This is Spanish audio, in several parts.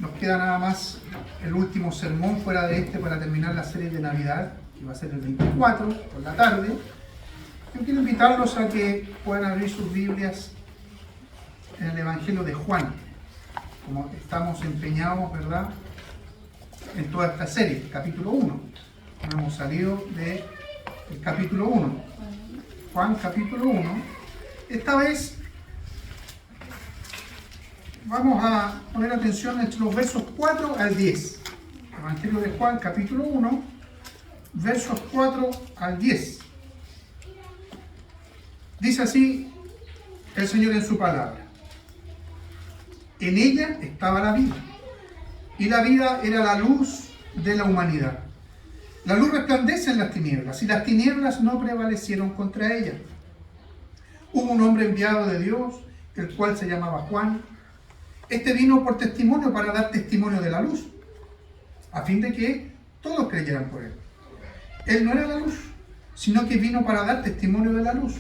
Nos queda nada más el último sermón fuera de este para terminar la serie de Navidad, que va a ser el 24 por la tarde. Yo quiero invitarlos a que puedan abrir sus Biblias en el Evangelio de Juan, como estamos empeñados, ¿verdad?, en toda esta serie, capítulo 1. No hemos salido del capítulo 1. Juan, capítulo 1. Esta vez vamos a poner atención entre los versos 4 al 10. Evangelio de Juan, capítulo 1, versos 4 al 10. Dice así el Señor en su palabra: en ella estaba la vida, y la vida era la luz de la humanidad. La luz resplandece en las tinieblas, y las tinieblas no prevalecieron contra ella. Hubo un hombre enviado de Dios, el cual se llamaba Juan. Este vino por testimonio para dar testimonio de la luz, a fin de que todos creyeran por él. Él no era la luz, sino que vino para dar testimonio de la luz.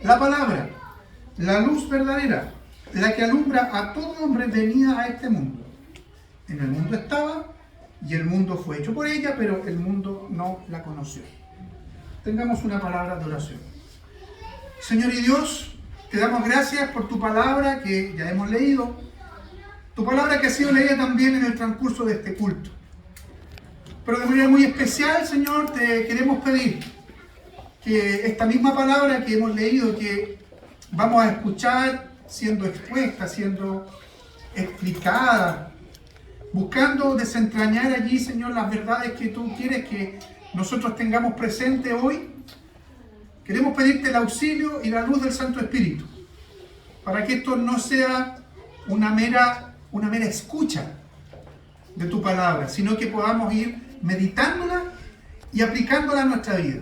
La palabra, la luz verdadera, la que alumbra a todo hombre, venía a este mundo. En el mundo estaba, y el mundo fue hecho por ella, pero el mundo no la conoció. Tengamos una palabra de oración. Señor y Dios, te damos gracias por tu palabra que ya hemos leído, tu palabra que ha sido leída también en el transcurso de este culto. Pero de manera muy especial, Señor, te queremos pedir que esta misma palabra que hemos leído, que vamos a escuchar siendo expuesta, siendo explicada, buscando desentrañar allí, Señor, las verdades que tú quieres que nosotros tengamos presente hoy, queremos pedirte el auxilio y la luz del Santo Espíritu, para que esto no sea una mera escucha de tu palabra, sino que podamos ir meditándola y aplicándola a nuestra vida.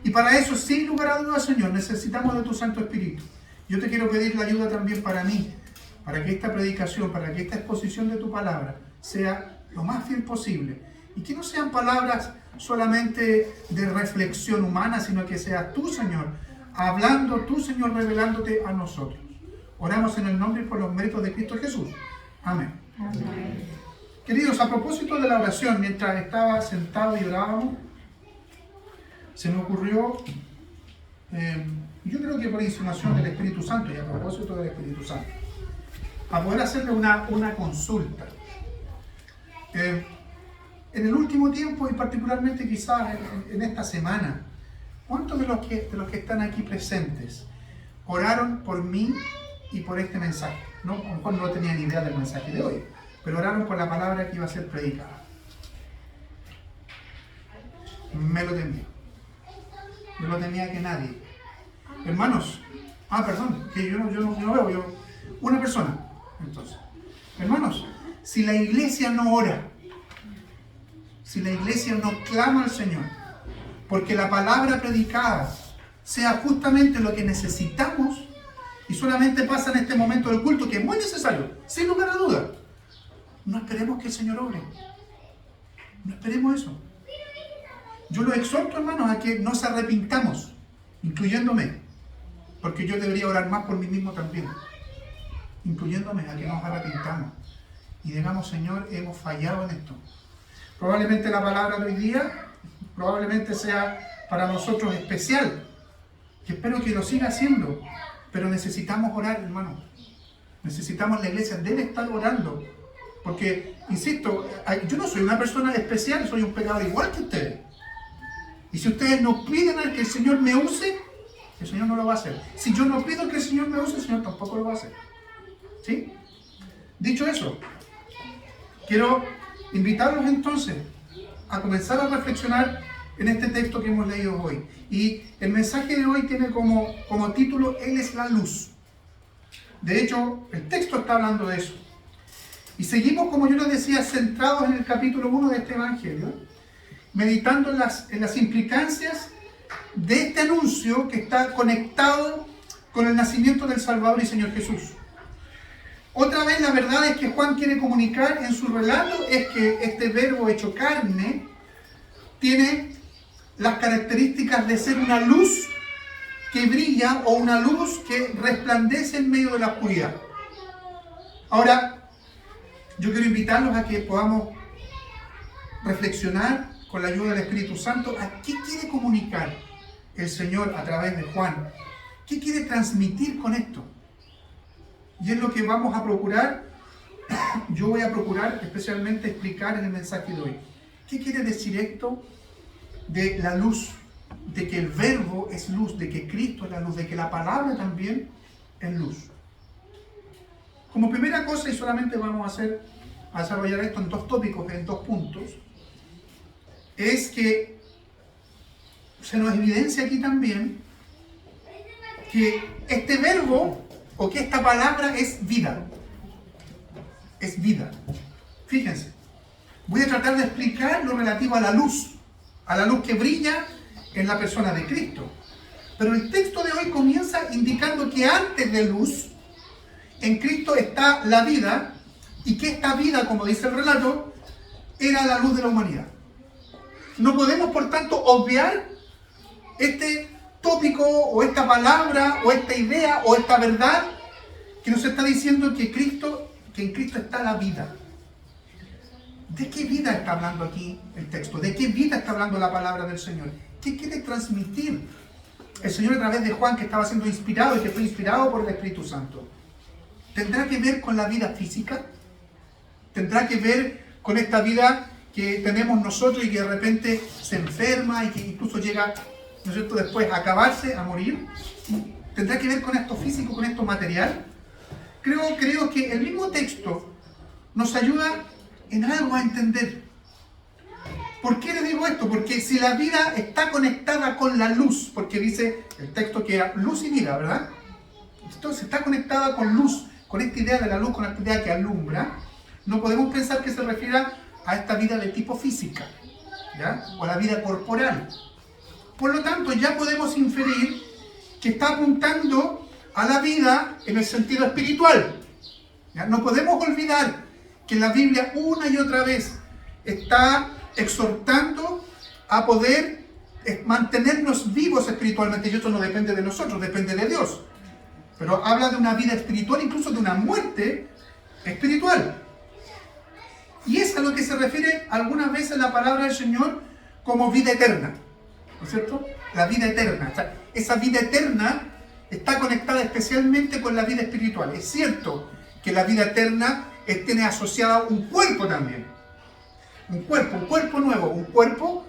Y para eso, sin lugar a dudas, Señor, necesitamos de tu Santo Espíritu. Yo te quiero pedir la ayuda también para mí, para que esta predicación, para que esta exposición de tu palabra sea lo más fiel posible. Y que no sean palabras solamente de reflexión humana, sino que seas tú, Señor, hablando, tú, Señor, revelándote a nosotros. Oramos en el nombre y por los méritos de Cristo Jesús. Amén. Amén. Queridos, a propósito de la oración, mientras estaba sentado y orábamos, se me ocurrió, yo creo que por insinuación del Espíritu Santo, y a propósito del Espíritu Santo, a poder hacerle una consulta. En el último tiempo, y particularmente quizás en esta semana, ¿cuántos de los que están aquí presentes oraron por mí y por este mensaje? No, a lo mejor no tenían idea del mensaje de hoy, pero oraron por la palabra que iba a ser predicada. Me lo temía. Me lo temía que nadie. Hermanos, perdón, que yo no veo, una persona. Entonces, hermanos, si la iglesia no ora, si la iglesia no clama al Señor, porque la palabra predicada sea justamente lo que necesitamos, y solamente pasa en este momento del culto, que es muy necesario, sin lugar a duda, no esperemos que el Señor obre. No esperemos eso. Yo los exhorto, hermanos, a que nos arrepintamos, incluyéndome, porque yo debería orar más por mí mismo también, incluyéndome, a que nos arrepintamos y digamos: Señor, hemos fallado en esto. Probablemente la palabra de hoy día, probablemente sea para nosotros especial, y espero que lo siga siendo, pero necesitamos orar, hermanos. Necesitamos, la iglesia debe estar orando, porque, insisto, yo no soy una persona especial, soy un pecador igual que ustedes. Y si ustedes no piden a que el Señor me use, el Señor no lo va a hacer. Si yo no pido que el Señor me use, el Señor tampoco lo va a hacer. ¿Sí? Dicho eso, quiero invitarlos entonces a comenzar a reflexionar en este texto que hemos leído hoy. Y el mensaje de hoy tiene como título: Él es la luz. De hecho, el texto está hablando de eso. Y seguimos, como yo les decía, centrados en el capítulo 1 de este Evangelio, meditando en las implicancias de este anuncio que está conectado con el nacimiento del Salvador y Señor Jesús. Otra vez, la verdad es que Juan quiere comunicar en su relato es que este verbo hecho carne tiene las características de ser una luz que brilla o una luz que resplandece en medio de la oscuridad. Ahora, yo quiero invitarlos a que podamos reflexionar con la ayuda del Espíritu Santo a qué quiere comunicar el Señor a través de Juan. ¿Qué quiere transmitir con esto? Y es lo que vamos a procurar, yo voy a procurar especialmente explicar en el mensaje de hoy. ¿Qué quiere decir esto de la luz? De que el verbo es luz, de que Cristo es la luz, de que la palabra también es luz. Como primera cosa, y solamente vamos a desarrollar esto en dos tópicos, en dos puntos, es que se nos evidencia aquí también que este verbo o que esta palabra es vida. Es vida. Fíjense, voy a tratar de explicar lo relativo a la luz que brilla en la persona de Cristo. Pero el texto de hoy comienza indicando que antes de luz, en Cristo está la vida, y que esta vida, como dice el relato, era la luz de la humanidad. No podemos, por tanto, obviar este tópico, o esta palabra, o esta idea, o esta verdad que nos está diciendo que en Cristo está la vida. ¿De qué vida está hablando aquí el texto? ¿De qué vida está hablando la palabra del Señor? ¿Qué quiere transmitir el Señor a través de Juan, que estaba siendo inspirado y que fue inspirado por el Espíritu Santo? ¿Tendrá que ver con la vida física? ¿Tendrá que ver con esta vida que tenemos nosotros y que de repente se enferma y que incluso llega, ¿no es cierto?, después a acabarse, a morir? ¿Tendrá que ver con esto físico, con esto material? Creo que el mismo texto nos ayuda en algo a entender. ¿Por qué les digo esto? Porque si la vida está conectada con la luz, porque dice el texto que era luz y vida, ¿verdad? Entonces está conectada con luz, con esta idea de la luz, con esta idea que alumbra. No podemos pensar que se refiera a esta vida de tipo física, ¿ya? O a la vida corporal. Por lo tanto, ya podemos inferir que está apuntando a la vida en el sentido espiritual, ¿ya? No podemos olvidar que la Biblia una y otra vez está exhortando a poder mantenernos vivos espiritualmente, y esto no depende de nosotros, depende de Dios. Pero habla de una vida espiritual, incluso de una muerte espiritual. Y es a lo que se refiere algunas veces la palabra del Señor como vida eterna, ¿no es cierto? La vida eterna. O sea, esa vida eterna está conectada especialmente con la vida espiritual. Es cierto que la vida eterna tiene asociada un cuerpo también. Un cuerpo nuevo, un cuerpo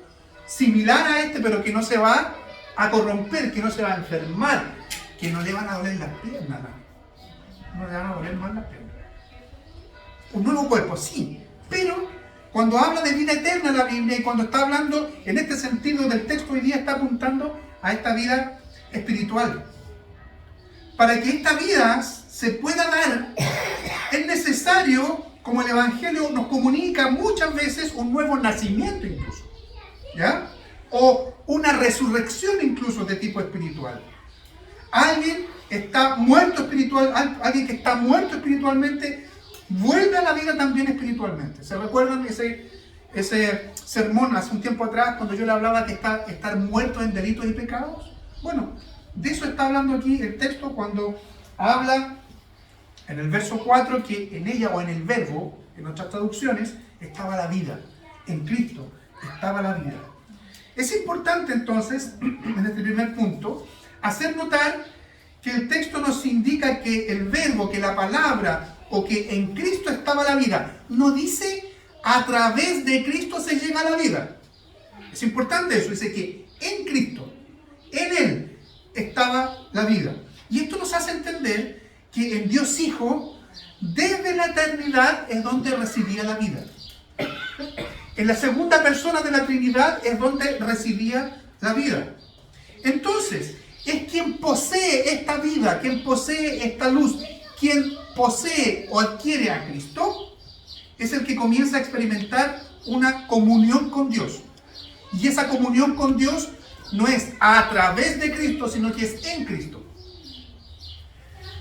similar a este, pero que no se va a corromper, que no se va a enfermar, que no le van a doler las piernas. No le van a doler más las piernas. Un nuevo cuerpo, sí, pero cuando habla de vida eterna la Biblia, y cuando está hablando en este sentido del texto hoy día, está apuntando a esta vida espiritual. Para que esta vida se pueda dar, es necesario, como el Evangelio nos comunica muchas veces, un nuevo nacimiento incluso, ¿ya? O una resurrección incluso de tipo espiritual. Alguien está muerto espiritual, alguien que está muerto espiritualmente, vuelve a la vida también espiritualmente. ¿Se recuerdan ese sermón hace un tiempo atrás, cuando yo le hablaba de estar muertos en delitos y pecados? Bueno, de eso está hablando aquí el texto cuando habla en el verso 4 que en ella, o en el verbo, en nuestras traducciones, estaba la vida. En Cristo estaba la vida. Es importante entonces, en este primer punto, hacer notar que el texto nos indica que el verbo, que la palabra, o que en Cristo estaba la vida, no dice a través de Cristo se llega a la vida. Es importante eso, dice que en Cristo, en Él, estaba la vida. Y esto nos hace entender que en Dios Hijo, desde la eternidad, es donde residía la vida. En la segunda persona de la Trinidad es donde residía la vida. Entonces, es quien posee esta vida, quien posee esta luz, quien posee o adquiere a Cristo, es el que comienza a experimentar una comunión con Dios. Y esa comunión con Dios no es a través de Cristo, sino que es en Cristo.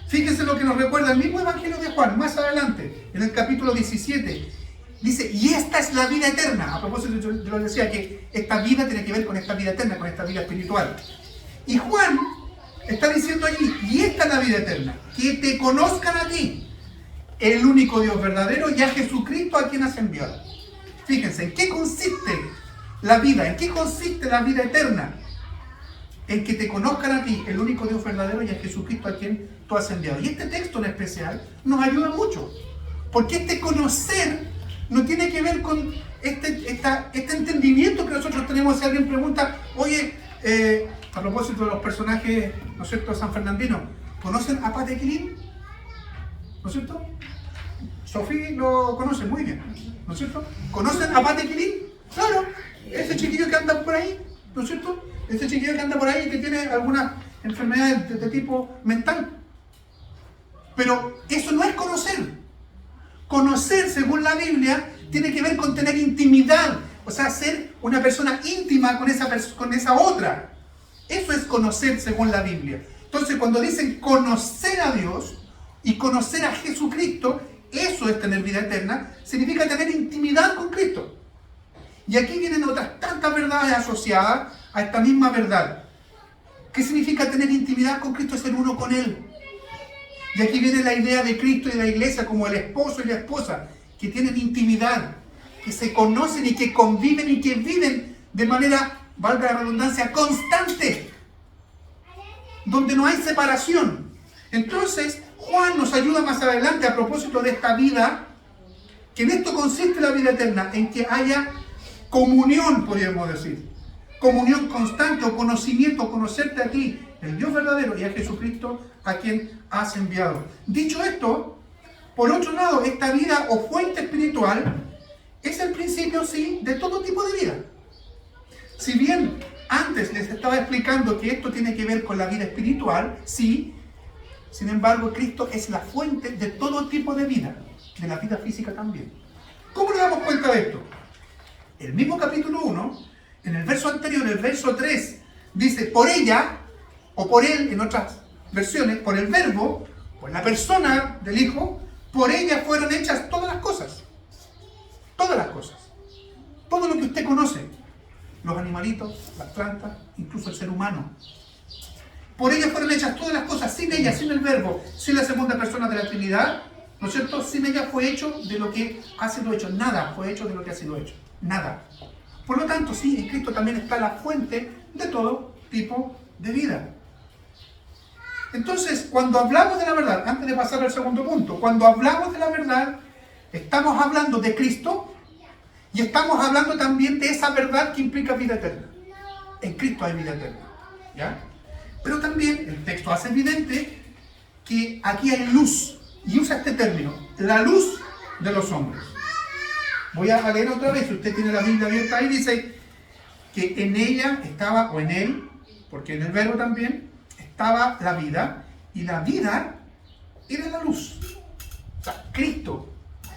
Fíjense lo que nos recuerda el mismo Evangelio de Juan, más adelante, en el capítulo 17. Dice, y esta es la vida eterna. A propósito, yo les decía que esta vida tiene que ver con esta vida eterna, con esta vida espiritual. Y Juan está diciendo allí, y esta es la vida eterna, que te conozcan a ti, el único Dios verdadero y a Jesucristo a quien has enviado. Fíjense, ¿en qué consiste la vida? ¿En qué consiste la vida eterna? En que te conozcan a ti, el único Dios verdadero, y a Jesucristo a quien tú has enviado. Y este texto en especial nos ayuda mucho, porque este conocer no tiene que ver con este entendimiento que nosotros tenemos. Si alguien pregunta, oye, a propósito de los personajes, ¿no es cierto?, sanfernandinos, ¿conocen a Pate Quilín? ¿No es cierto? Sofía lo conoce muy bien, ¿no es cierto? ¿Conocen a Pate Quilín? Claro, ese chiquillo que anda por ahí, ¿no es cierto? Ese chiquillo que anda por ahí que tiene algunas enfermedades de tipo mental. Pero eso no es conocer. Conocer, según la Biblia, tiene que ver con tener intimidad. O sea, ser una persona íntima con esa otra. Eso es conocer, según la Biblia. Entonces, cuando dicen conocer a Dios y conocer a Jesucristo, eso es tener vida eterna, significa tener intimidad con Cristo. Y aquí vienen otras tantas verdades asociadas a esta misma verdad. ¿Qué significa tener intimidad con Cristo? Ser uno con Él. Y aquí viene la idea de Cristo y de la iglesia como el esposo y la esposa, que tienen intimidad, que se conocen y que conviven y que viven de manera, valga la redundancia, constante, donde no hay separación. Entonces, Juan nos ayuda más adelante a propósito de esta vida, que en esto consiste la vida eterna, en que haya comunión, podríamos decir. Comunión constante o conocimiento, conocerte a ti, el Dios verdadero, y a Jesucristo a quien has enviado. Dicho esto, por otro lado, esta vida o fuente espiritual es el principio, sí, de todo tipo de vida. Si bien antes les estaba explicando que esto tiene que ver con la vida espiritual, sí, sin embargo, Cristo es la fuente de todo tipo de vida, de la vida física también. ¿Cómo nos damos cuenta de esto? El mismo capítulo 1, en el verso anterior, el verso 3, dice, por ella, o por él, en otras versiones, por el verbo, por la persona del Hijo, por ella fueron hechas todas las cosas. Todas las cosas. Todo lo que usted conoce. Los animalitos, las plantas, incluso el ser humano. Por ella fueron hechas todas las cosas. Sin ella, sin el verbo, sin la segunda persona de la Trinidad, ¿no es cierto? Sin ella fue hecho de lo que ha sido hecho. Nada fue hecho de lo que ha sido hecho. Nada. Por lo tanto, sí, en Cristo también está la fuente de todo tipo de vida. Entonces, cuando hablamos de la verdad, antes de pasar al segundo punto, cuando hablamos de la verdad, estamos hablando de Cristo y estamos hablando también de esa verdad que implica vida eterna. En Cristo hay vida eterna, ¿ya? Pero también el texto hace evidente que aquí hay luz, y usa este término, la luz de los hombres. Voy a leer otra vez, si usted tiene la Biblia abierta ahí, dice que en ella estaba, o en él, porque en el verbo también, estaba la vida, y la vida era la luz. O sea, Cristo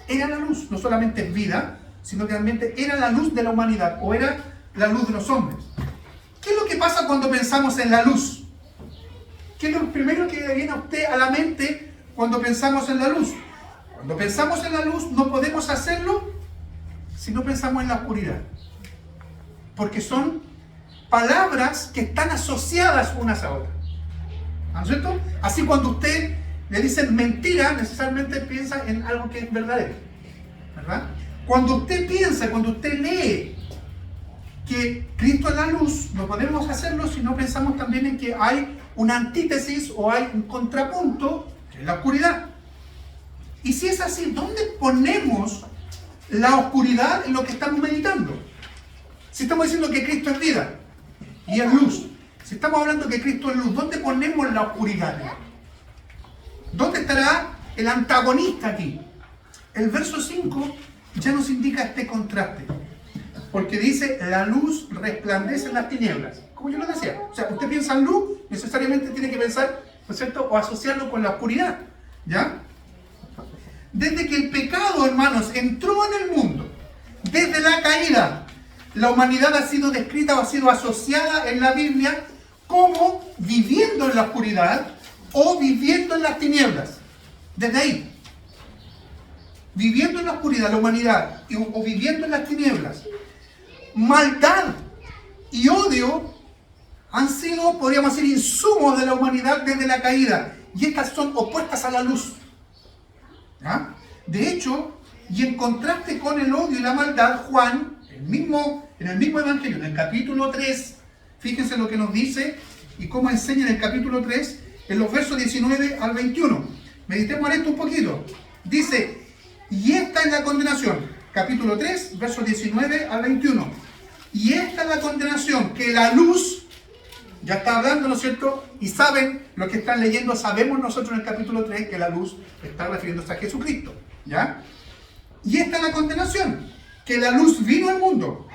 era la luz, no solamente es vida, sino que realmente era la luz de la humanidad, o era la luz de los hombres. ¿Qué es lo que pasa cuando pensamos en la luz? ¿Qué es lo primero que viene a usted a la mente cuando pensamos en la luz? Cuando pensamos en la luz no podemos hacerlo si no pensamos en la oscuridad. Porque son palabras que están asociadas unas a otras. ¿No es cierto? Así cuando usted le dicen mentira, necesariamente piensa en algo que es verdadero. ¿Verdad? Cuando usted piensa, cuando usted lee que Cristo es la luz, no podemos hacerlo si no pensamos también en que hay una antítesis o hay un contrapunto en la oscuridad. Y si es así, ¿dónde ponemos la oscuridad en lo que estamos meditando? Si estamos diciendo que Cristo es vida y es luz, si estamos hablando que Cristo es luz, ¿dónde ponemos la oscuridad? ¿Dónde estará el antagonista aquí? El verso 5 ya nos indica este contraste, porque dice, la luz resplandece en las tinieblas. Como yo lo decía, o sea, usted piensa en luz, necesariamente tiene que pensar, ¿no es cierto?, o asociarlo con la oscuridad, ¿ya? Desde que el pecado, hermanos, entró en el mundo, desde la caída, la humanidad ha sido descrita o ha sido asociada en la Biblia como viviendo en la oscuridad o viviendo en las tinieblas. Desde ahí. Viviendo en la oscuridad, la humanidad, o viviendo en las tinieblas. Maldad y odio han sido, podríamos decir, insumos de la humanidad desde la caída. Y estas son opuestas a la luz. ¿Ya? De hecho, y en contraste con el odio y la maldad, Juan, en el mismo Evangelio, en el capítulo 3, fíjense lo que nos dice y cómo enseña en el capítulo 3, en los versos 19 al 21. Meditemos en esto un poquito. Dice, y esta es la condenación, capítulo 3, versos 19 al 21. Y esta es la condenación, que la luz, ya está hablando, ¿no es cierto? Y saben, los que están leyendo, sabemos nosotros en el capítulo 3 que la luz está refiriéndose a Jesucristo, ¿ya? Y esta es la condenación, que la luz vino al mundo,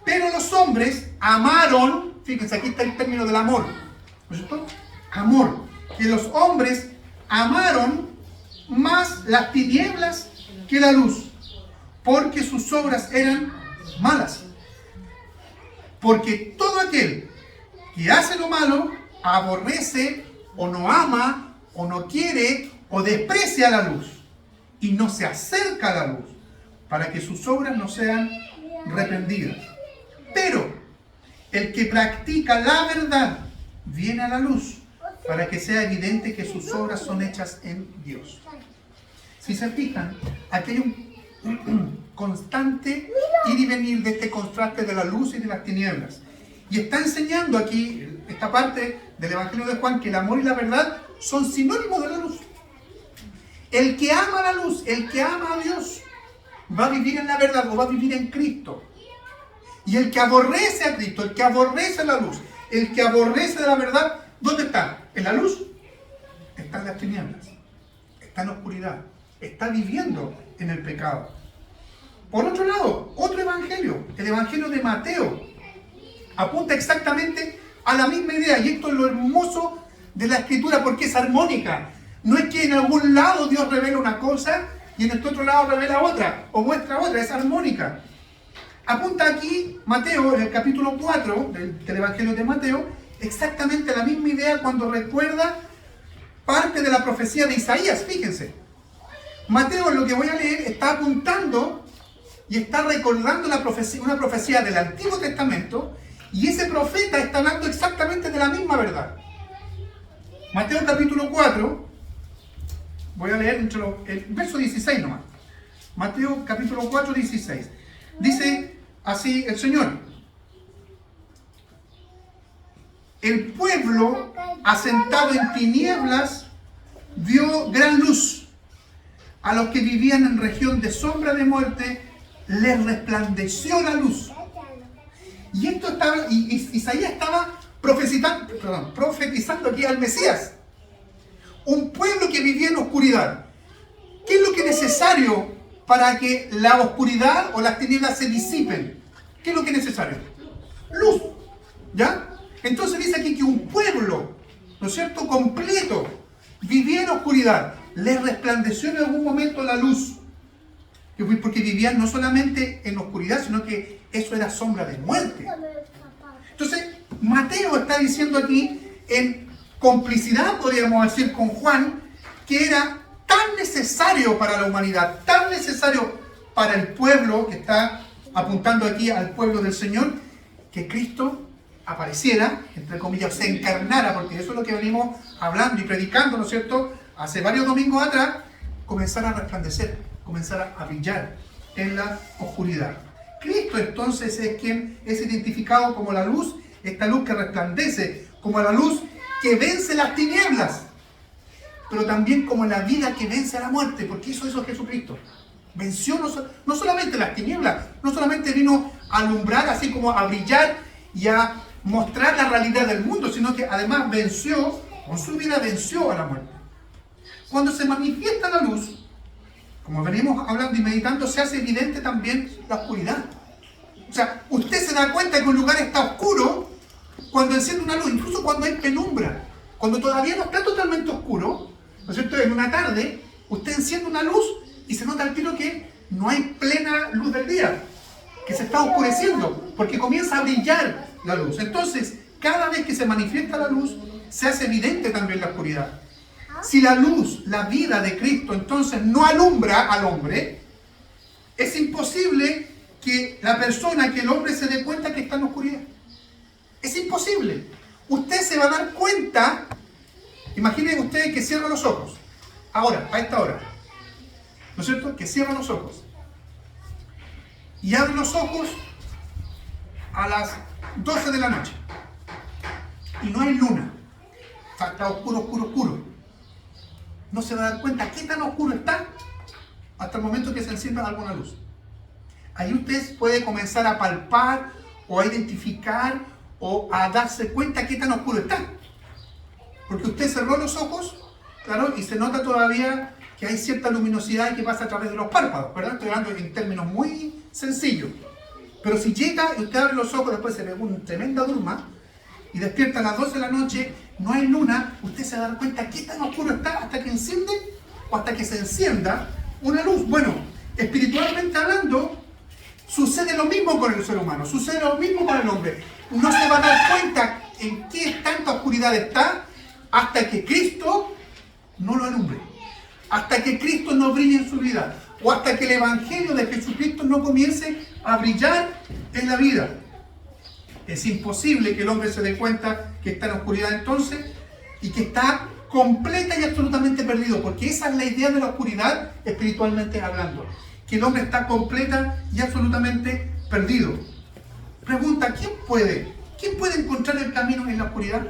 pero los hombres amaron, fíjense, aquí está el término del amor, ¿no es cierto? Amor, que los hombres amaron más las tinieblas que la luz, porque sus obras eran malas. Porque todo aquel que hace lo malo, aborrece, o no ama, o no quiere, o desprecia la luz, y no se acerca a la luz, para que sus obras no sean reprendidas. Pero el que practica la verdad viene a la luz, para que sea evidente que sus obras son hechas en Dios. Si se fijan, aquí hay un constante ir y venir de este contraste de la luz y de las tinieblas. Y está enseñando aquí, esta parte del Evangelio de Juan, que el amor y la verdad son sinónimos de la luz. El que ama la luz, el que ama a Dios, va a vivir en la verdad o va a vivir en Cristo. Y el que aborrece a Cristo, el que aborrece la luz, el que aborrece la verdad, ¿dónde está? ¿En la luz? Está en las tinieblas, está en la oscuridad, está viviendo en el pecado. Por otro lado, otro evangelio, el evangelio de Mateo, apunta exactamente a la misma idea, y esto es lo hermoso de la escritura porque es armónica. No es que en algún lado Dios revela una cosa y en este otro lado revela otra o muestra otra, es armónica. Apunta aquí Mateo en el capítulo 4 del evangelio de Mateo exactamente la misma idea cuando recuerda parte de la profecía de Isaías. Fíjense, Mateo, lo que voy a leer, está apuntando y está recordando una profecía del Antiguo Testamento, y ese profeta está hablando exactamente de la misma verdad. Mateo capítulo 4, voy a leer el verso 16 nomás. Mateo capítulo 4, 16. Dice así el Señor: el pueblo asentado en tinieblas vio gran luz. A los que vivían en región de sombra de muerte les resplandeció la luz. Y esto estaba, Isaías estaba profetizando aquí al Mesías. Un pueblo que vivía en oscuridad. ¿Qué es lo que es necesario para que la oscuridad o las tinieblas se disipen? ¿Qué es lo que es necesario? Luz. ¿Ya? Entonces dice aquí que un pueblo, ¿no es cierto?, completo, vivía en oscuridad. Les resplandeció en algún momento la luz. Porque vivían no solamente en oscuridad, sino que eso era sombra de muerte. Entonces, Mateo está diciendo aquí, en complicidad, podríamos decir, con Juan, que era tan necesario para la humanidad, tan necesario para el pueblo, que está apuntando aquí al pueblo del Señor, que Cristo apareciera, entre comillas, se encarnara, porque eso es lo que venimos hablando y predicando, ¿no es cierto?, hace varios domingos atrás, comenzara a resplandecer, comenzara a brillar en la oscuridad. Cristo entonces es quien es identificado como la luz, esta luz que resplandece, como la luz que vence las tinieblas, pero también como la vida que vence a la muerte, porque eso es Jesucristo. Venció no solamente las tinieblas, no solamente vino a alumbrar, así como a brillar y a mostrar la realidad del mundo, sino que además venció, con su vida venció a la muerte. Cuando se manifiesta la luz, como venimos hablando y meditando, se hace evidente también la oscuridad. O sea, usted se da cuenta que un lugar está oscuro cuando enciende una luz, incluso cuando hay penumbra, cuando todavía no está totalmente oscuro, ¿no es cierto? En una tarde, usted enciende una luz y se nota al tiro que no hay plena luz del día, que se está oscureciendo, porque comienza a brillar la luz. Entonces, cada vez que se manifiesta la luz, se hace evidente también la oscuridad. Si la luz, la vida de Cristo, entonces no alumbra al hombre, es imposible que la persona, que el hombre se dé cuenta que está en oscuridad. Es imposible. Usted se va a dar cuenta, imaginen ustedes que cierra los ojos, ahora, a esta hora, ¿no es cierto?, que cierra los ojos. Y abre los ojos a las 12 de la noche. Y no hay luna. Está oscuro, oscuro, oscuro. No se va a dar cuenta qué tan oscuro está hasta el momento que se encienda alguna luz. Ahí usted puede comenzar a palpar o a identificar o a darse cuenta qué tan oscuro está. Porque usted cerró los ojos, claro, y se nota todavía que hay cierta luminosidad que pasa a través de los párpados, ¿verdad? Estoy hablando en términos muy sencillos. Pero si llega y usted abre los ojos, después se ve una tremenda bruma y despierta a las 12 de la noche, no hay luna, usted se va a dar cuenta qué tan oscuro está hasta que enciende o hasta que se encienda una luz. Bueno, espiritualmente hablando, sucede lo mismo con el ser humano, sucede lo mismo con el hombre. No se va a dar cuenta en qué tanta oscuridad está hasta que Cristo no lo alumbre, hasta que Cristo no brille en su vida, o hasta que el Evangelio de Jesucristo no comience a brillar en la vida. Es imposible que el hombre se dé cuenta que está en oscuridad entonces y que está completa y absolutamente perdido, porque esa es la idea de la oscuridad espiritualmente hablando, que el hombre está completa y absolutamente perdido. Pregunta, ¿quién puede encontrar el camino en la oscuridad?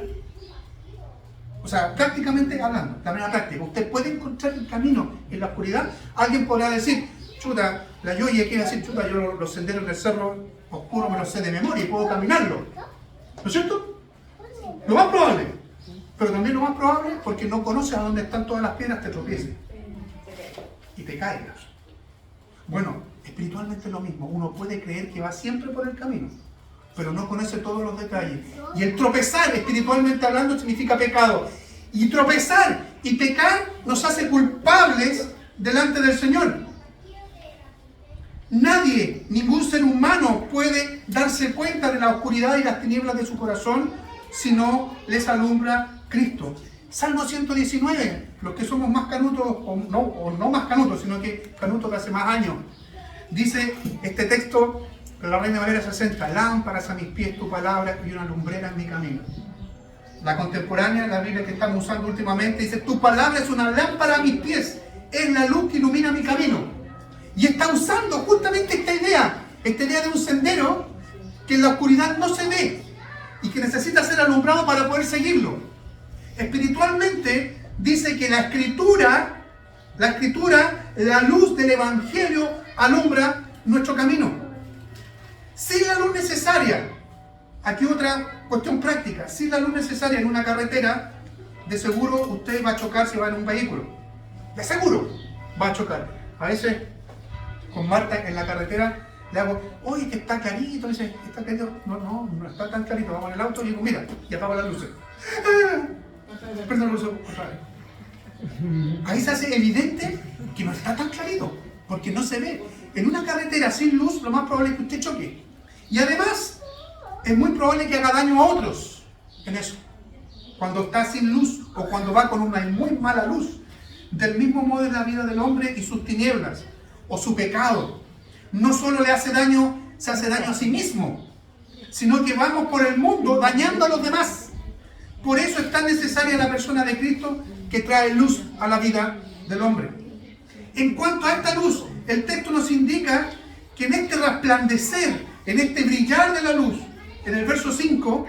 O sea, prácticamente hablando, la manera práctica, ¿usted puede encontrar el camino en la oscuridad? Alguien podrá decir, chuta, la Yoye quiere decir, chuta, yo los senderos del cerro oscuro me los sé de memoria y puedo caminarlo. ¿No es cierto? Lo más probable. Pero también lo más probable, porque no conoces a dónde están todas las piedras, te tropieces y te caigas. Bueno, espiritualmente es lo mismo. Uno puede creer que va siempre por el camino, pero no conoce todos los detalles. Y el tropezar, espiritualmente hablando, significa pecado. Y tropezar y pecar nos hace culpables delante del Señor. Nadie, ningún ser humano puede darse cuenta de la oscuridad y las tinieblas de su corazón si no les alumbra Cristo. Salmo 119, los que somos más canutos, o no más canutos, sino que canutos de hace más años. Dice este texto, la Reina Valera 60, lámparas a mis pies tu palabra y una lumbrera en mi camino. La contemporánea, la Biblia que estamos usando últimamente, dice, tu palabra es una lámpara a mis pies, es la luz que ilumina mi camino. Y está usando justamente esta idea de un sendero que en la oscuridad no se ve y que necesita ser alumbrado para poder seguirlo. Espiritualmente dice que la escritura, la luz del Evangelio alumbra nuestro camino. Sin la luz necesaria, aquí otra cuestión práctica, sin la luz necesaria en una carretera, de seguro usted va a chocar si va en un vehículo. De seguro va a chocar. A veces con Marta en la carretera le hago, oye, que está clarito, dice, está clarito, no está tan clarito, vamos en el auto y digo, mira, y apago las luces. Prendo las luces otra vez. Ahí se hace evidente que no está tan clarito, porque no se ve. En una carretera sin luz, lo más probable es que usted choque. Y además, es muy probable que haga daño a otros en eso. Cuando está sin luz o cuando va con una muy mala luz. Del mismo modo es la vida del hombre y sus tinieblas o su pecado. No solo le hace daño, se hace daño a sí mismo, sino que vamos por el mundo dañando a los demás. Por eso es tan necesaria la persona de Cristo que trae luz a la vida del hombre. En cuanto a esta luz, el texto nos indica que en este resplandecer, en este brillar de la luz, en el verso 5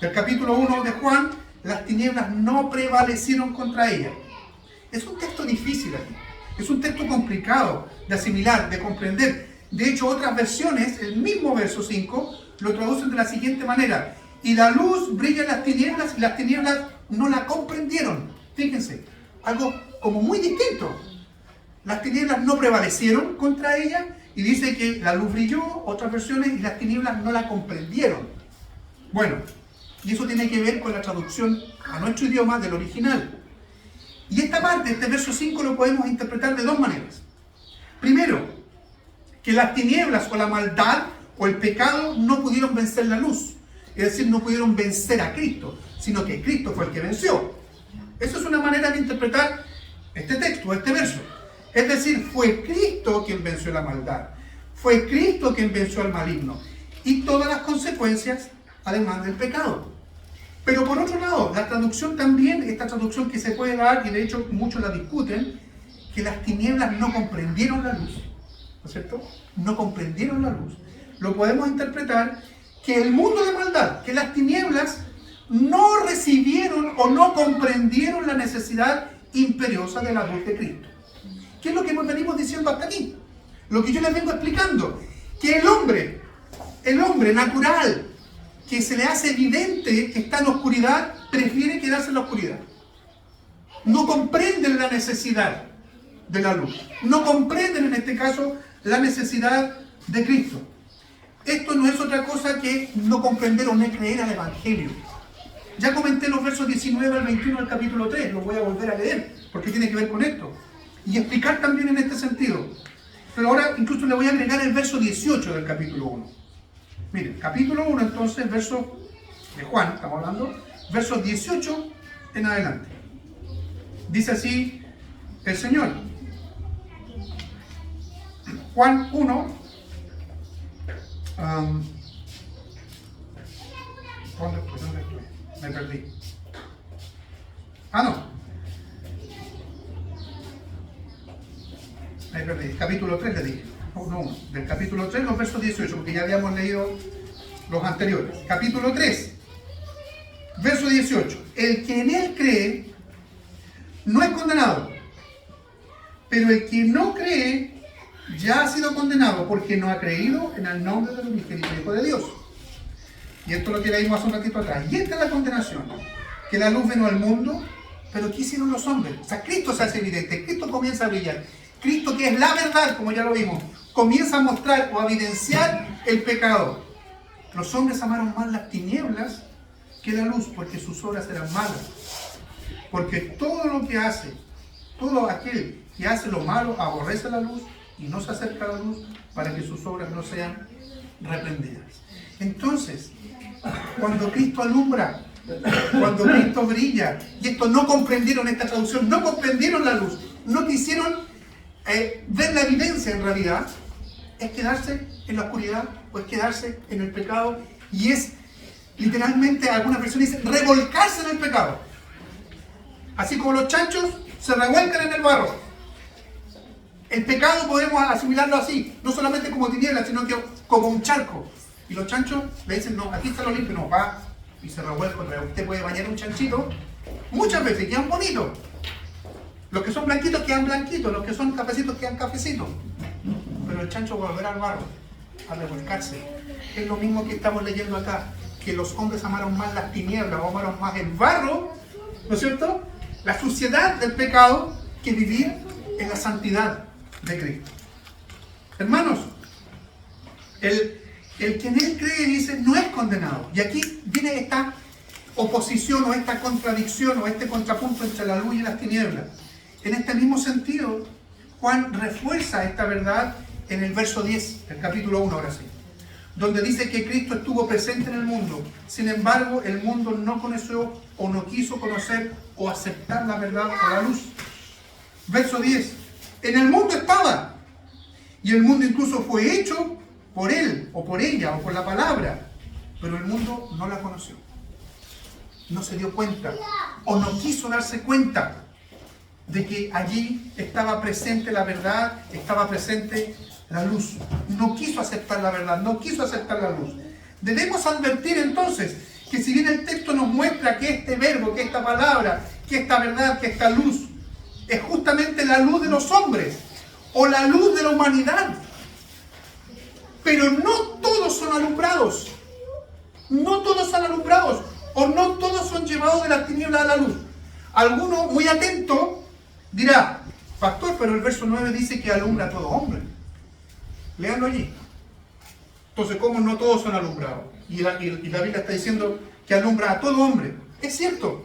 del capítulo 1 de Juan, las tinieblas no prevalecieron contra ella. Es un texto difícil aquí, es un texto complicado de asimilar, de comprender. De hecho, otras versiones, el mismo verso 5, lo traducen de la siguiente manera. Y la luz brilla en las tinieblas y las tinieblas no la comprendieron. Fíjense, algo como muy distinto. Las tinieblas no prevalecieron contra ella y dice que la luz brilló, otras versiones, y las tinieblas no la comprendieron. Bueno, y eso tiene que ver con la traducción a nuestro idioma del original. Y esta parte, este verso 5, lo podemos interpretar de dos maneras. Primero, que las tinieblas o la maldad o el pecado no pudieron vencer la luz. Es decir, no pudieron vencer a Cristo, sino que Cristo fue el que venció. Eso es una manera de interpretar este texto, este verso. Es decir, fue Cristo quien venció la maldad. Fue Cristo quien venció al maligno. Y todas las consecuencias, además del pecado. Pero por otro lado, la traducción también, esta traducción que se puede dar, y de hecho muchos la discuten, que las tinieblas no comprendieron la luz, ¿no es cierto? No comprendieron la luz. Lo podemos interpretar que el mundo de maldad, que las tinieblas no recibieron o no comprendieron la necesidad imperiosa de la luz de Cristo. ¿Qué es lo que venimos diciendo hasta aquí? Lo que yo les vengo explicando, que el hombre natural, que se le hace evidente que está en oscuridad, prefiere quedarse en la oscuridad. No comprenden la necesidad de la luz. No comprenden en este caso la necesidad de Cristo. Esto no es otra cosa que no comprender o no creer al Evangelio. Ya comenté los versos 19 al 21 del capítulo 3, los voy a volver a leer, porque tiene que ver con esto. Y explicar también en este sentido. Pero ahora incluso le voy a agregar el verso 18 del capítulo 1. Miren, capítulo 1 entonces, verso de Juan, estamos hablando, versos 18 en adelante. Dice así el Señor. Juan 1, ¿dónde estoy? Me perdí. Me perdí. Capítulo 3 le dije. No, del capítulo 3, los versos 18, porque ya habíamos leído los anteriores. Capítulo 3, verso 18. El que en él cree no es condenado, pero el que no cree ya ha sido condenado porque no ha creído en el nombre del unigénito Hijo de Dios. Y esto es lo que leímos hace un ratito atrás. Y esta es la condenación, que la luz vino al mundo, pero ¿qué hicieron los hombres? O sea, Cristo se hace evidente, Cristo comienza a brillar. Cristo, que es la verdad, como ya lo vimos, comienza a mostrar o a evidenciar el pecado. Los hombres amaron más las tinieblas que la luz, porque sus obras eran malas. Porque todo lo que hace, todo aquel que hace lo malo, aborrece la luz y no se acerca a la luz para que sus obras no sean reprendidas. Entonces, cuando Cristo alumbra, cuando Cristo brilla, y esto no comprendieron esta traducción, no comprendieron la luz, no quisieron ver la evidencia en realidad, es quedarse en la oscuridad o es quedarse en el pecado, y es literalmente, algunas versiones dicen, revolcarse en el pecado. Así como los chanchos se revuelcan en el barro. El pecado podemos asimilarlo así, no solamente como tinieblas, sino que como un charco. Y los chanchos le dicen, no, aquí está lo limpio, no, va y se revuelca otra vez. Usted puede bañar un chanchito, muchas veces quedan bonitos. Los que son blanquitos quedan blanquitos, los que son cafecitos quedan cafecitos. Pero el chancho volverá al barro, a revolcarse. Es lo mismo que estamos leyendo acá, que los hombres amaron más las tinieblas, o amaron más el barro, ¿no es cierto? La suciedad del pecado, que vivir en la santidad de Cristo. Hermanos, el que en él cree, dice, no es condenado. Y aquí viene esta oposición o esta contradicción o este contrapunto entre la luz y las tinieblas. En este mismo sentido, Juan refuerza esta verdad en el verso 10 del capítulo 1, ahora sí, donde dice que Cristo estuvo presente en el mundo. Sin embargo, el mundo no conoció o no quiso conocer o aceptar la verdad o la luz. Verso 10. En el mundo estaba, y el mundo incluso fue hecho por él, o por ella, o por la palabra, pero el mundo no la conoció. No se dio cuenta, o no quiso darse cuenta de que allí estaba presente la verdad, estaba presente la luz. No quiso aceptar la verdad, no quiso aceptar la luz. Debemos advertir entonces que si bien el texto nos muestra que este verbo, que esta palabra, que esta verdad, que esta luz, es justamente la luz de los hombres, o la luz de la humanidad, pero no todos son alumbrados. No todos son alumbrados, o no todos son llevados de la tiniebla a la luz. Alguno muy atento dirá, pastor, pero el verso 9 dice que alumbra a todo hombre. Léanlo allí. Entonces, ¿cómo no todos son alumbrados? Y la Biblia está diciendo que alumbra a todo hombre. Es cierto.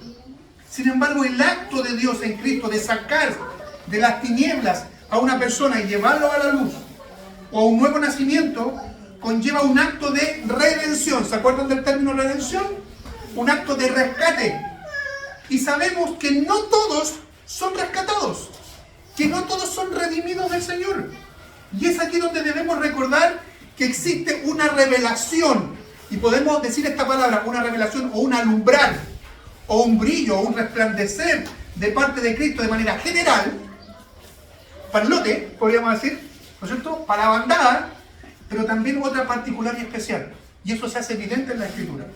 Sin embargo, el acto de Dios en Cristo de sacar de las tinieblas a una persona y llevarlo a la luz, o a un nuevo nacimiento, conlleva un acto de redención. ¿Se acuerdan del término redención? Un acto de rescate. Y sabemos que no todos son rescatados, que no todos son redimidos del Señor. Y es aquí donde debemos recordar que existe una revelación, y podemos decir esta palabra, una revelación o un alumbrar, o un brillo, o un resplandecer de parte de Cristo de manera general, lote, podríamos decir, ¿no es cierto?, para la bandada, pero también otra particular y especial. Y eso se hace evidente en la Escritura.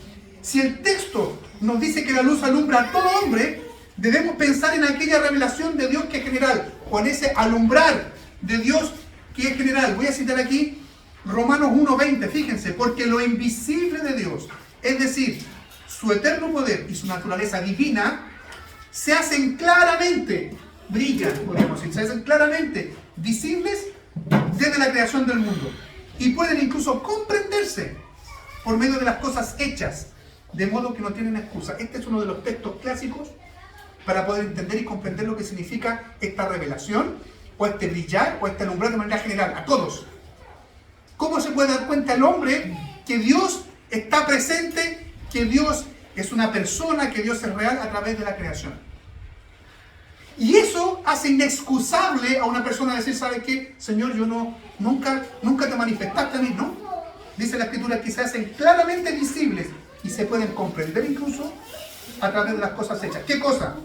Si el texto nos dice que la luz alumbra a todo hombre, debemos pensar en aquella revelación de Dios que es general, o en ese alumbrar de Dios que es general. Voy a citar aquí Romanos 1:20, fíjense, porque lo invisible de Dios, es decir, su eterno poder y su naturaleza divina, se hacen claramente, brillan, podemos decir, se hacen claramente visibles desde la creación del mundo y pueden incluso comprenderse por medio de las cosas hechas, de modo que no tienen excusa. Este es uno de los textos clásicos para poder entender y comprender lo que significa esta revelación, o este brillar, o este alumbrar de manera general, a todos. ¿Cómo se puede dar cuenta el hombre que Dios está presente, que Dios es una persona, que Dios es real a través de la creación? Y eso hace inexcusable a una persona decir, ¿sabe qué? Señor, yo nunca te manifestaste a mí, ¿no? Dice la Escritura que se hacen claramente visibles y se pueden comprender incluso a través de las cosas hechas. ¿Qué cosa?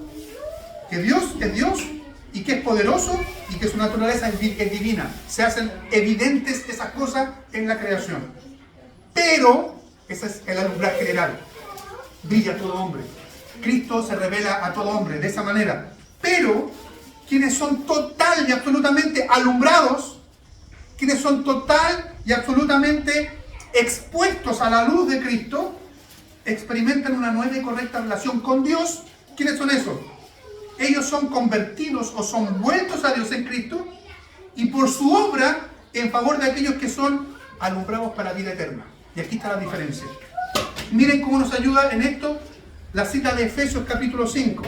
Que Dios es Dios y que es poderoso y que su naturaleza es divina. Se hacen evidentes esas cosas en la creación. Pero, ese es el alumbrar general. Brilla a todo hombre. Cristo se revela a todo hombre de esa manera. Pero, quienes son total y absolutamente alumbrados, quienes son total y absolutamente expuestos a la luz de Cristo, experimentan una nueva y correcta relación con Dios. ¿Quiénes son esos? Ellos son convertidos o son vueltos a Dios en Cristo y por su obra en favor de aquellos que son alumbrados para la vida eterna. Y aquí está la diferencia. Miren cómo nos ayuda en esto la cita de Efesios capítulo 5.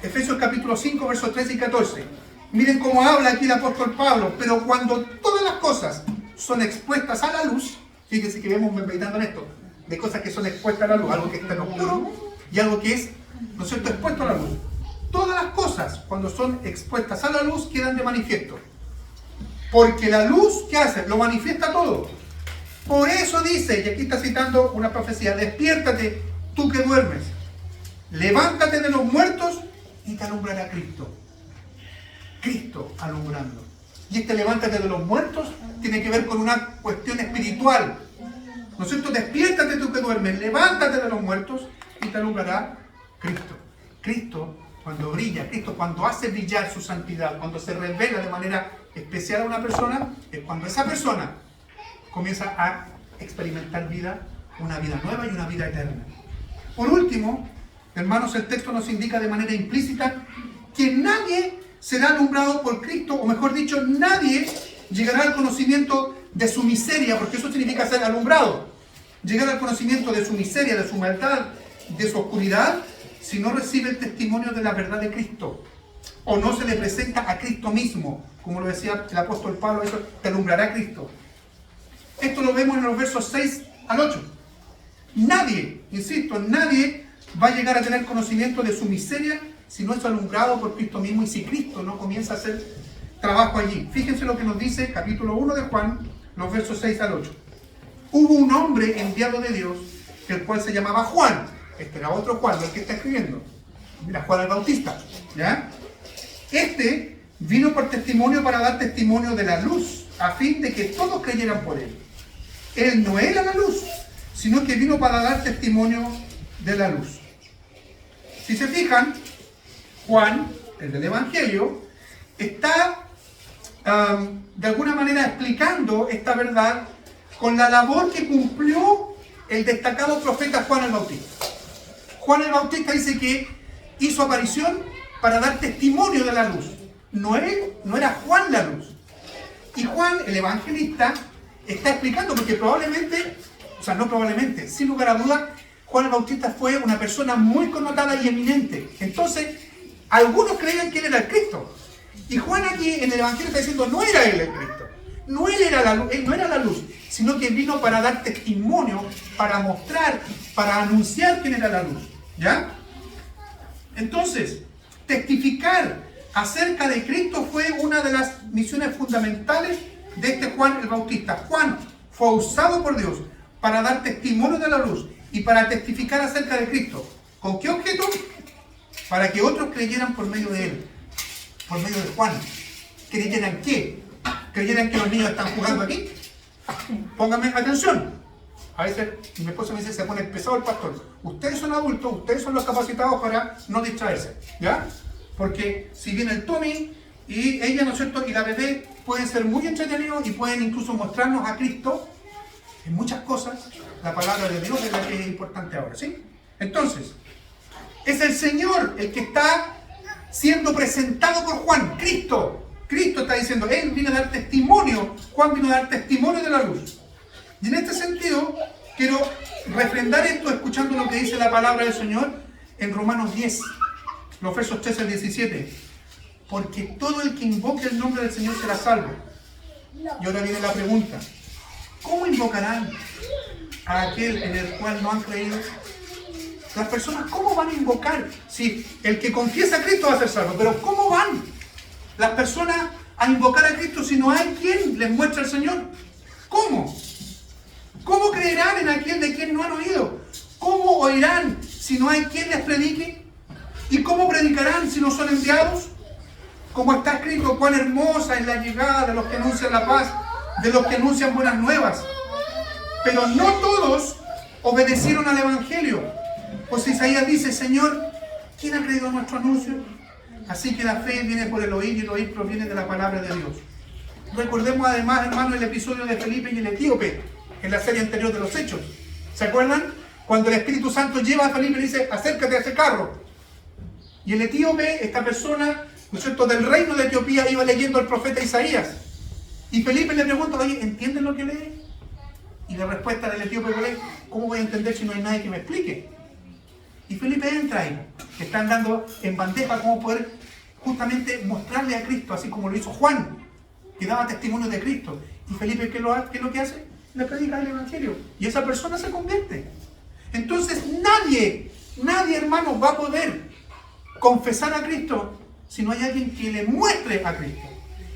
Efesios capítulo 5, versos 13 y 14. Miren cómo habla aquí el apóstol Pablo. Pero cuando todas las cosas son expuestas a la luz, fíjense que vemos meditando en esto, de cosas que son expuestas a la luz, algo que está en oscuro y algo que es, ¿no es cierto?, expuesto a la luz. Todas las cosas, cuando son expuestas a la luz, quedan de manifiesto. Porque la luz, ¿qué hace? Lo manifiesta todo. Por eso dice, y aquí está citando una profecía, despiértate tú que duermes, levántate de los muertos y te alumbrará Cristo. Cristo alumbrando. Y este levántate de los muertos tiene que ver con una cuestión espiritual. ¿No es cierto? Despiértate tú que duermes, levántate de los muertos y te alumbrará Cristo. Cristo, cuando brilla, Cristo cuando hace brillar su santidad, cuando se revela de manera especial a una persona, es cuando esa persona comienza a experimentar vida, una vida nueva y una vida eterna. Por último, hermanos, el texto nos indica de manera implícita que nadie será alumbrado por Cristo, o mejor dicho, nadie llegará al conocimiento de su miseria, porque eso significa ser alumbrado. Llegar al conocimiento de su miseria, de su maldad, de su oscuridad, si no recibe el testimonio de la verdad de Cristo, o no se le presenta a Cristo mismo, como lo decía el apóstol Pablo, eso te alumbrará Cristo. Esto lo vemos en los versos 6 al 8. Nadie, insisto, nadie va a llegar a tener conocimiento de su miseria si no es alumbrado por Cristo mismo y si Cristo no comienza a hacer trabajo allí. Fíjense lo que nos dice capítulo 1 de Juan, los versos 6 al 8. Hubo un hombre enviado de Dios, el cual se llamaba Juan. Este era otro Juan, el que está escribiendo. Mira, Juan el Bautista. ¿Ya? Este vino por testimonio para dar testimonio de la luz, a fin de que todos creyeran por él. Él no era la luz, sino que vino para dar testimonio de la luz. Si se fijan, Juan, el del Evangelio, está de alguna manera explicando esta verdad con la labor que cumplió el destacado profeta Juan el Bautista. Juan el Bautista dice que hizo aparición para dar testimonio de la luz. No era Juan la luz. Y Juan, el evangelista, está explicando, porque probablemente, o sea, no probablemente, sin lugar a duda, Juan el Bautista fue una persona muy connotada y eminente. Entonces, algunos creían que él era el Cristo. Y Juan aquí en el Evangelio está diciendo, no era él el Cristo. No él era la luz, él no era la luz, sino que vino para dar testimonio, para mostrar, para anunciar quién era la luz. ¿Ya? Entonces, testificar acerca de Cristo fue una de las misiones fundamentales de este Juan el Bautista. Juan fue usado por Dios para dar testimonio de la luz y para testificar acerca de Cristo. ¿Con qué objeto? Para que otros creyeran por medio de él. por medio de Juan. ¿Creyeran qué? ¿Creyeran que los niños están jugando aquí? Pónganme atención. A veces mi esposa me dice, se pone pesado el pastor. Ustedes son adultos, ustedes son los capacitados para no distraerse, ¿ya? Porque si viene el Tommy y ella, ¿no es cierto?, y la bebé, pueden ser muy entretenidos y pueden incluso mostrarnos a Cristo en muchas cosas. La palabra de Dios es la que es importante ahora, ¿sí? Entonces, es el Señor el que está siendo presentado por Juan, Cristo. Cristo está diciendo, Él vino a dar testimonio, Juan vino a dar testimonio de la luz. Y en este sentido, quiero refrendar esto escuchando lo que dice la palabra del Señor en Romanos 10, los versos 13 al 17. Porque todo el que invoque el nombre del Señor será salvo. Y ahora viene la pregunta, ¿cómo invocarán a aquel en el cual no han creído? Las personas, ¿cómo van a invocar? Si el que confiesa a Cristo va a ser salvo, pero ¿cómo van las personas a invocar a Cristo si no hay quien les muestre al Señor? ¿Cómo? ¿Cómo creerán en aquel de quien no han oído? ¿Cómo oirán si no hay quien les predique? ¿Y cómo predicarán si no son enviados? Como está escrito, cuán hermosa es la llegada de los que anuncian la paz, de los que anuncian buenas nuevas. Pero no todos obedecieron al Evangelio. Pues Isaías dice, Señor, ¿quién ha creído nuestro anuncio? Así que la fe viene por el oír y el oír proviene de la palabra de Dios. Recordemos además, hermano, el episodio de Felipe y el etíope, en la serie anterior de los Hechos. ¿Se acuerdan? Cuando el Espíritu Santo lleva a Felipe y le dice, acércate a ese carro. Y el etíope, esta persona, ¿no es cierto?, del reino de Etiopía, iba leyendo al profeta Isaías. Y Felipe le pregunta, oye, ¿entienden lo que lee? Y la respuesta del etíope fue, ¿cómo voy a entender si no hay nadie que me explique? Y Felipe entra ahí, que están dando en bandeja cómo poder justamente mostrarle a Cristo, así como lo hizo Juan, que daba testimonio de Cristo. Y Felipe, ¿qué es lo que hace? Le predica el Evangelio. Y esa persona se convierte. Entonces nadie, hermano, va a poder confesar a Cristo si no hay alguien que le muestre a Cristo.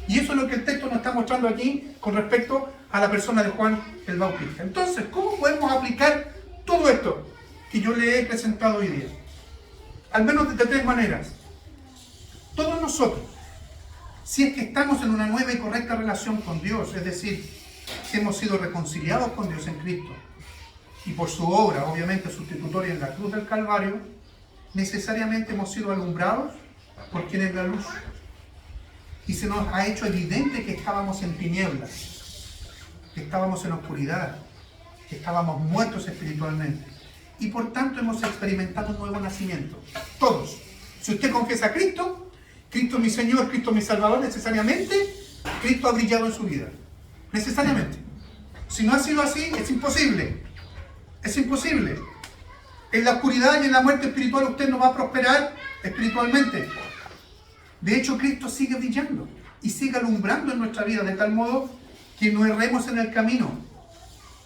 Y eso es lo que el texto nos está mostrando aquí con respecto a la persona de Juan el Bautista. Entonces, ¿cómo podemos aplicar todo esto que yo le he presentado hoy día? Al menos de tres maneras. Todos nosotros, si es que estamos en una nueva y correcta relación con Dios, es decir, si hemos sido reconciliados con Dios en Cristo, y por su obra, obviamente, sustitutoria en la cruz del Calvario, necesariamente hemos sido alumbrados por quien es la luz. Y se nos ha hecho evidente que estábamos en tinieblas, que estábamos en oscuridad, que estábamos muertos espiritualmente. Y por tanto hemos experimentado un nuevo nacimiento. Todos. Si usted confiesa a Cristo, Cristo es mi Señor, Cristo es mi Salvador, necesariamente Cristo ha brillado en su vida. Necesariamente. Si no ha sido así, es imposible. Es imposible. En la oscuridad y en la muerte espiritual usted no va a prosperar espiritualmente. De hecho, Cristo sigue brillando y sigue alumbrando en nuestra vida de tal modo que no erremos en el camino.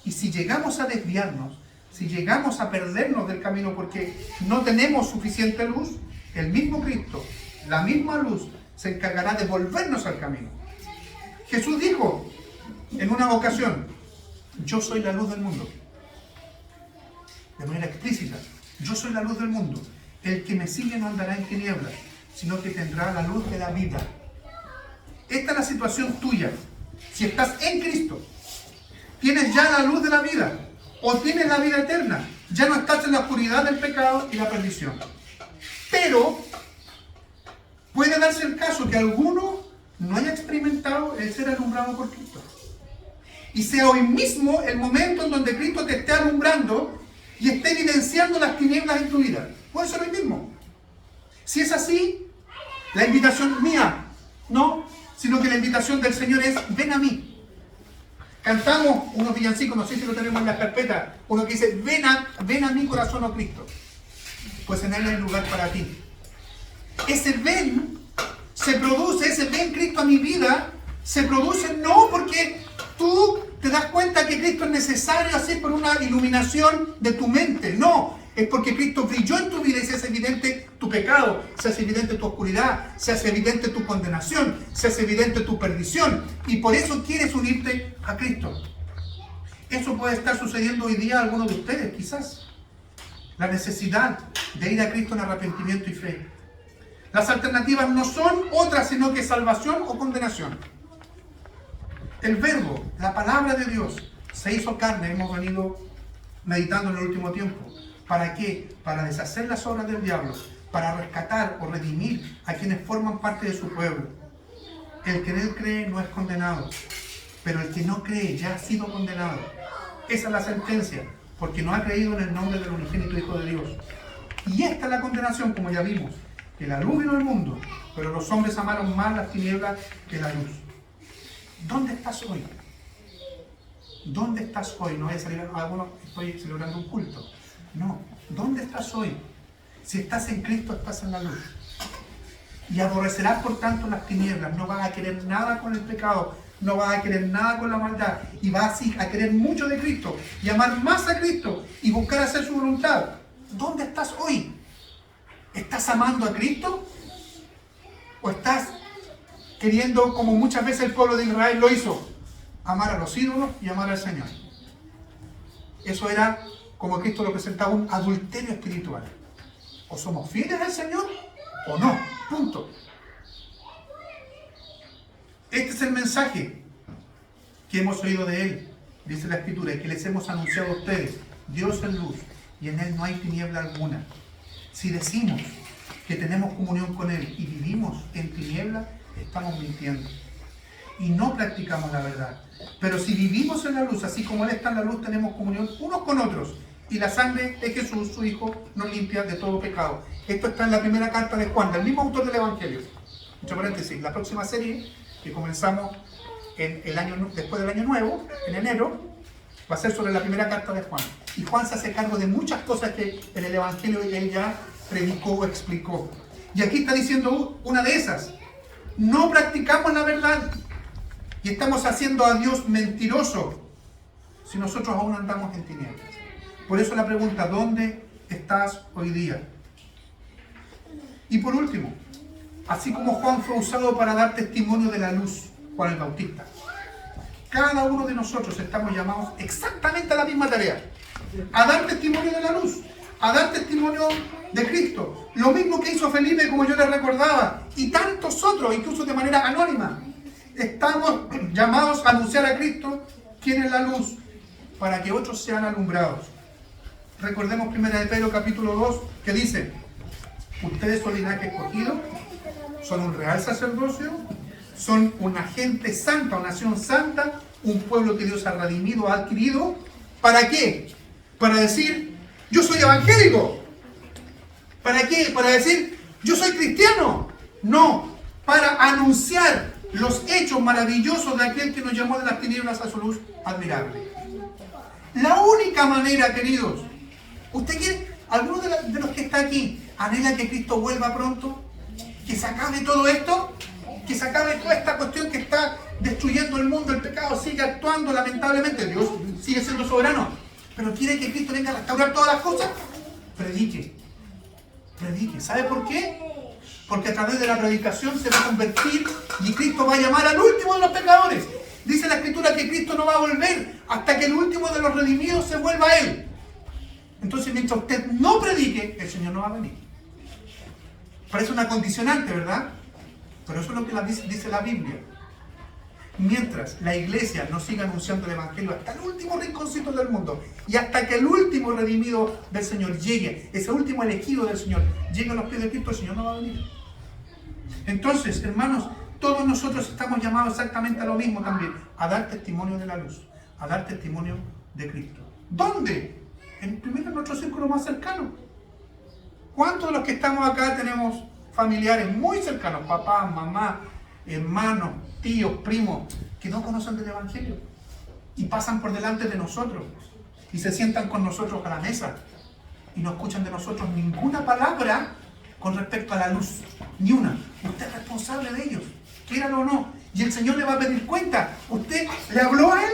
Y si llegamos a desviarnos, si llegamos a perdernos del camino porque no tenemos suficiente luz, el mismo Cristo, la misma luz, se encargará de volvernos al camino. Jesús dijo en una ocasión, yo soy la luz del mundo. De manera explícita, yo soy la luz del mundo. El que me sigue no andará en tinieblas, sino que tendrá la luz de la vida. Esta es la situación tuya. Si estás en Cristo, tienes ya la luz de la vida, o tienes la vida eterna. Ya no estás en la oscuridad del pecado y la perdición. Pero puede darse el caso que alguno no haya experimentado el ser alumbrado por Cristo. Y sea hoy mismo el momento en donde Cristo te esté alumbrando y esté evidenciando las tinieblas en tu vida. Puede ser hoy mismo. Si es así, la invitación mía, no, sino que la invitación del Señor es, ven a mí. Cantamos unos villancicos, no sé si lo tenemos en las carpetas, uno que dice, ven a mi corazón, oh Cristo. Pues en Él hay lugar para ti. Ese ven se produce, ese ven Cristo a mi vida, se produce no porque tú te das cuenta que Cristo es necesario así por una iluminación de tu mente, no. Es porque Cristo brilló en tu vida y se hace evidente tu pecado, se hace evidente tu oscuridad, se hace evidente tu condenación, se hace evidente tu perdición. Y por eso quieres unirte a Cristo. Eso puede estar sucediendo hoy día a algunos de ustedes, quizás. La necesidad de ir a Cristo en arrepentimiento y fe. Las alternativas no son otras sino que salvación o condenación. El verbo, la palabra de Dios, se hizo carne, hemos venido meditando en el último tiempo. ¿Para qué? Para deshacer las obras del diablo, para rescatar o redimir a quienes forman parte de su pueblo. El que en él cree no es condenado, pero el que no cree ya ha sido condenado. Esa es la sentencia, porque no ha creído en el nombre del unigénito Hijo de Dios. Y esta es la condenación, como ya vimos, que la luz vino al mundo, pero los hombres amaron más las tinieblas que la luz. ¿Dónde estás hoy? ¿Dónde estás hoy? No voy a salir a algunos, estoy celebrando un culto. No, ¿dónde estás hoy? Si estás en Cristo, estás en la luz. Y aborrecerás por tanto las tinieblas, no vas a querer nada con el pecado, no vas a querer nada con la maldad, y vas a querer mucho de Cristo, y amar más a Cristo, y buscar hacer su voluntad. ¿Dónde estás hoy? ¿Estás amando a Cristo? ¿O estás queriendo, como muchas veces el pueblo de Israel lo hizo, amar a los ídolos y amar al Señor? Eso era, como Cristo lo presentaba, un adulterio espiritual. O somos fieles al Señor o no, punto. Este es el mensaje que hemos oído de Él, dice la Escritura, y que les hemos anunciado a ustedes. Dios es luz y en Él no hay tiniebla alguna. Si decimos que tenemos comunión con Él y vivimos en tiniebla, estamos mintiendo y no practicamos la verdad. Pero si vivimos en la luz, así como Él está en la luz, tenemos comunión unos con otros, y la sangre de Jesús, su Hijo, nos limpia de todo pecado. Esto está en la primera carta de Juan, del mismo autor del Evangelio. Entre paréntesis, la próxima serie que comenzamos después del año nuevo, en enero, va a ser sobre la primera carta de Juan. Y Juan se hace cargo de muchas cosas que en el Evangelio él ya predicó o explicó. Y aquí está diciendo una de esas. No practicamos la verdad y estamos haciendo a Dios mentiroso si nosotros aún andamos en tinieblas. Por eso la pregunta, ¿dónde estás hoy día? Y por último, así como Juan fue usado para dar testimonio de la luz, Juan el Bautista, cada uno de nosotros estamos llamados exactamente a la misma tarea, a dar testimonio de la luz, a dar testimonio de Cristo. Lo mismo que hizo Felipe, como yo les recordaba, y tantos otros, incluso de manera anónima. Estamos llamados a anunciar a Cristo, quien es la luz, para que otros sean alumbrados. Recordemos 1 de Pedro capítulo 2, que dice: ustedes son linaje escogido, son un real sacerdocio, son una gente santa, una nación santa, un pueblo que Dios ha redimido, ha adquirido. ¿Para qué? Para decir, yo soy evangélico. ¿Para qué? Para decir, yo soy cristiano. No, para anunciar los hechos maravillosos de aquel que nos llamó de las tinieblas a su luz admirable. La única manera, queridos, ¿usted quiere, alguno de los que está aquí, anhela que Cristo vuelva pronto? ¿Que se acabe todo esto? ¿Que se acabe toda esta cuestión que está destruyendo el mundo? El pecado sigue actuando, lamentablemente. Dios sigue siendo soberano. Pero quiere que Cristo venga a restaurar todas las cosas. Predique. Predique. ¿Sabe por qué? Porque a través de la predicación se va a convertir y Cristo va a llamar al último de los pecadores. Dice la Escritura que Cristo no va a volver hasta que el último de los redimidos se vuelva a Él. Entonces, mientras usted no predique, el Señor no va a venir. Parece una condicionante, ¿verdad? Pero eso es lo que dice la Biblia. Mientras la iglesia no siga anunciando el Evangelio hasta el último rinconcito del mundo y hasta que el último redimido del Señor llegue, ese último elegido del Señor, llegue a los pies de Cristo, el Señor no va a venir. Entonces, hermanos, todos nosotros estamos llamados exactamente a lo mismo también, a dar testimonio de la luz, a dar testimonio de Cristo. ¿Dónde? Primero en nuestro círculo más cercano. ¿Cuántos de los que estamos acá tenemos familiares muy cercanos, papá, mamá, hermanos, tíos, primos, que no conocen del Evangelio y pasan por delante de nosotros y se sientan con nosotros a la mesa y no escuchan de nosotros ninguna palabra con respecto a la luz, ni una? Usted es responsable de ellos, quiéralo o no, y el Señor le va a pedir cuenta. ¿Usted le habló a Él?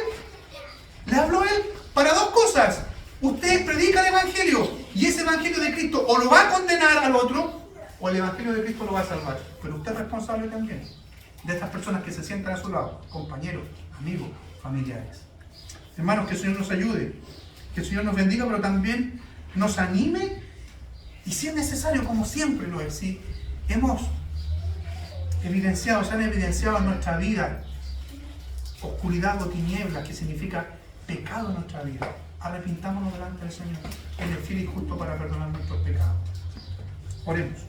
¿Le habló a Él? Para dos cosas. Usted predica el Evangelio y ese Evangelio de Cristo o lo va a condenar al otro o el Evangelio de Cristo lo va a salvar. Pero usted es responsable también de estas personas que se sientan a su lado, compañeros, amigos, familiares. Hermanos, que el Señor nos ayude, que el Señor nos bendiga, pero también nos anime y si es necesario, como siempre lo es, si se han evidenciado en nuestra vida oscuridad o tinieblas, que significa pecado en nuestra vida. Arrepintámonos delante del Señor. Él es fiel y justo para perdonar nuestros pecados. Oremos.